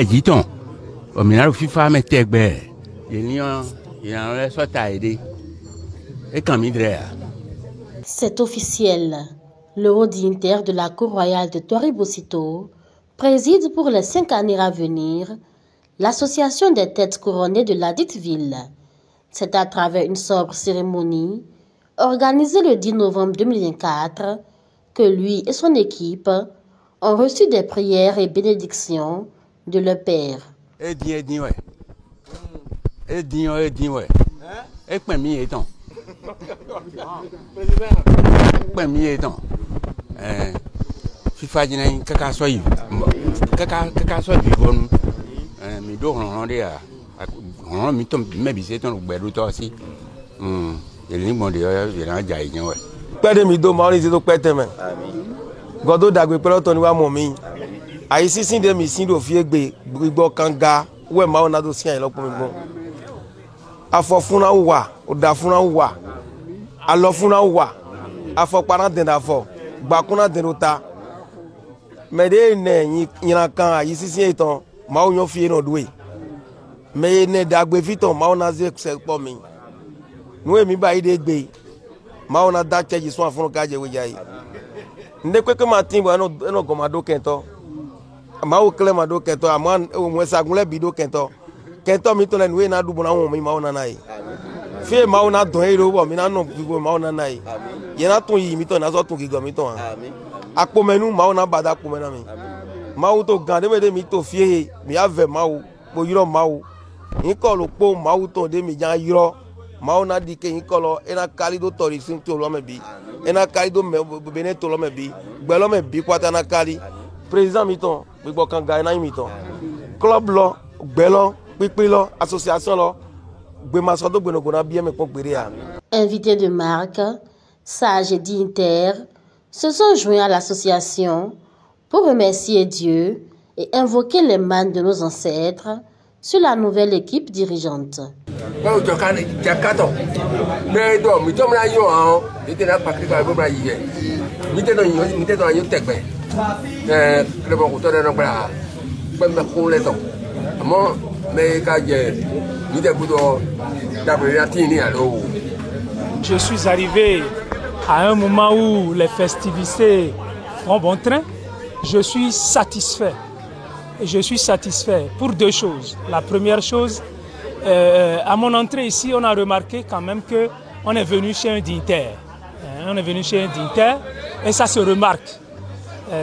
Dit-on, au minage FIFA met tegbe, il en laisse soit aidé. Et quand midrea. C'est officiel. Le haut dignitaire de la Cour royale de Tori-Bosito préside pour les 5 années à venir l'association des têtes couronnées de la dite ville. C'est à travers une sobre cérémonie organisée le 10 novembre 2024 que lui et son équipe ont reçu des prières et bénédictions de leur père. FIFA dinañ kaka soy kaka soy bivonu mi do ronde a on mi tom me bi se ton gbedu to si ele mo de yo na jai yen we pede mi do ma ni se to pete me godo dagbe pe to ni wa mo mi ayi sisin de mi sin do fi egbe gbigbo kanga we ma ona do sin ayi lopo mi gbon afọ funra wa o da funra wa alo funra wa afọ paran den da fo gba kuna den do ta mais de ne yina kan ayi sisin etan ma o yan fi no do e mais ne dagbe fiton ma ona ze se po mi nu emi ba ide gbe ma ona da cheji so afun ka je we jai nde kwe ma tin bo no go ma do kento ma o kle ma do kento ama o mo sagun le bi do kento mi to le nu e na du bo na won mi ma ona nai fe ma ona don e ro bo mi na no fi bo ma ona nai ye na tun yi mi to na so tun gigo mi to amen apo menu ma ona bada apo mena mi ma o to gan de mi to fie mi ave ma o bo yiro ma o yin ko lo po ma o to de mi jan yiro ma ona di ke yin ko lo ena kali do tori sin to lo me bi ena kali do me bene to lo me bi gbe lo me bi kwata na kali president mi ton gbogbo kan ga na mi ton club lo gbe lo pipi lo association lo gbe ma so do gbe no go na bi me pon pere a. Invités de marque, sages et dignitaires se sont joints à l'association pour remercier Dieu et invoquer les manes de nos ancêtres sur la nouvelle équipe dirigeante. Je suis arrivé à un moment où les festivités font bon train. Je suis satisfait. Et je suis satisfait pour deux choses. La première chose, à mon entrée ici, on a remarqué quand même qu'on est venu chez un dignitaire. On est venu chez un dignitaire et ça se remarque.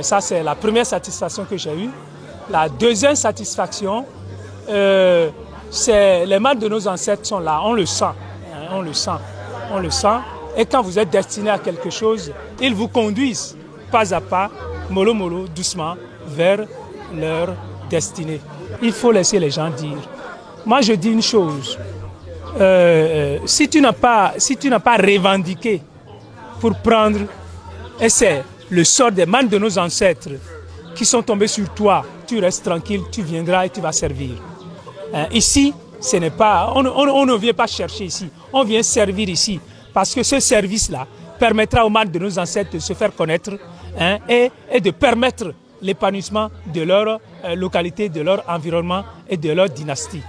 Ça, c'est la première satisfaction que j'ai eue. La deuxième satisfaction, c'est les manes de nos ancêtres sont là. On le sent. On le sent. On le sent. Et quand vous êtes destiné à quelque chose, ils vous conduisent pas à pas, mollo mollo, doucement, vers leur destinée. Il faut laisser les gens dire. Moi, je dis une chose. Si tu n'as pas revendiqué pour prendre, et c'est le sort des manes de nos ancêtres qui sont tombés sur toi, tu restes tranquille, tu viendras et tu vas servir. Ici, ce n'est pas, on ne vient pas chercher ici, on vient servir ici. Parce que ce service-là permettra aux manes de nos ancêtres de se faire connaître et de permettre l'épanouissement de leur localité, de leur environnement et de leur dynastie.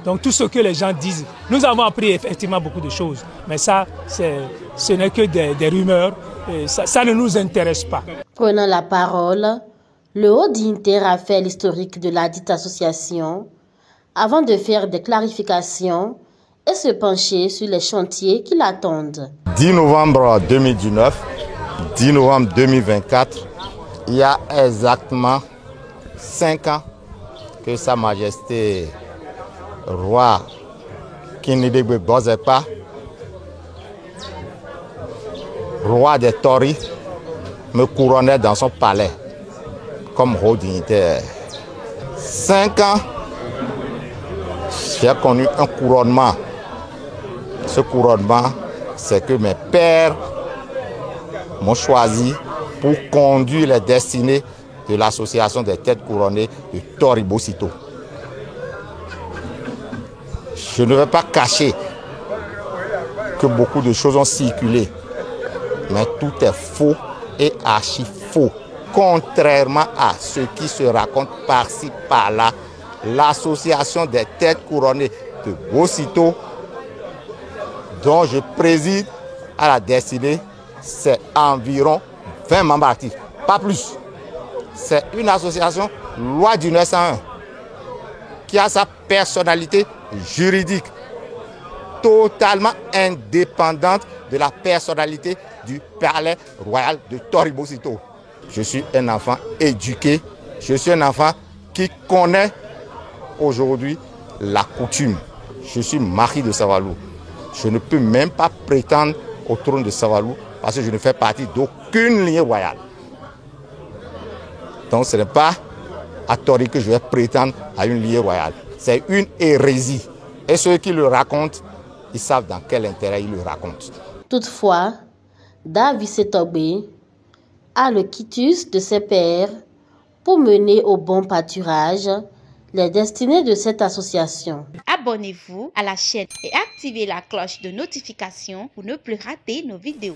Donc tout ce que les gens disent, nous avons appris effectivement beaucoup de choses, mais ça, ce n'est que des rumeurs, ça ne nous intéresse pas. Prenant la parole, le haut dignitaire a fait l'historique de la dite association avant de faire des clarifications et se pencher sur les chantiers qui l'attendent. 10 novembre 2019, 10 novembre 2024, il y a exactement 5 ans que Sa Majesté Roi Kinidegbe Bozepa, roi des Tori, me couronnait dans son palais comme haut dignitaire. 5 ans, j'ai connu un couronnement. Ce couronnement, c'est que mes pères m'ont choisi pour conduire les destinées de l'association des têtes couronnées de Tori-Bosito. Je ne vais pas cacher que beaucoup de choses ont circulé, mais tout est faux et archi faux. Contrairement à ce qui se raconte par-ci, par-là, l'association des têtes couronnées de Bocito, dont je préside à la destinée, c'est environ 20 membres actifs, pas plus. C'est une association loi du 901 qui a sa personnalité juridique totalement indépendante de la personnalité du palais royal de Toribocito. Je suis un enfant éduqué, je suis un enfant qui connaît aujourd'hui la coutume. Je suis mari de Savalou. Je ne peux même pas prétendre au trône de Savalou parce que je ne fais partie d'aucune lignée royale. Donc ce n'est pas à Tori que je vais prétendre à une lignée royale. C'est une hérésie. Et ceux qui le racontent, ils savent dans quel intérêt ils le racontent. Toutefois, David Setobé a le quitus de ses pairs pour mener au bon pâturage les destinées de cette association. Abonnez-vous à la chaîne et activez la cloche de notification pour ne plus rater nos vidéos.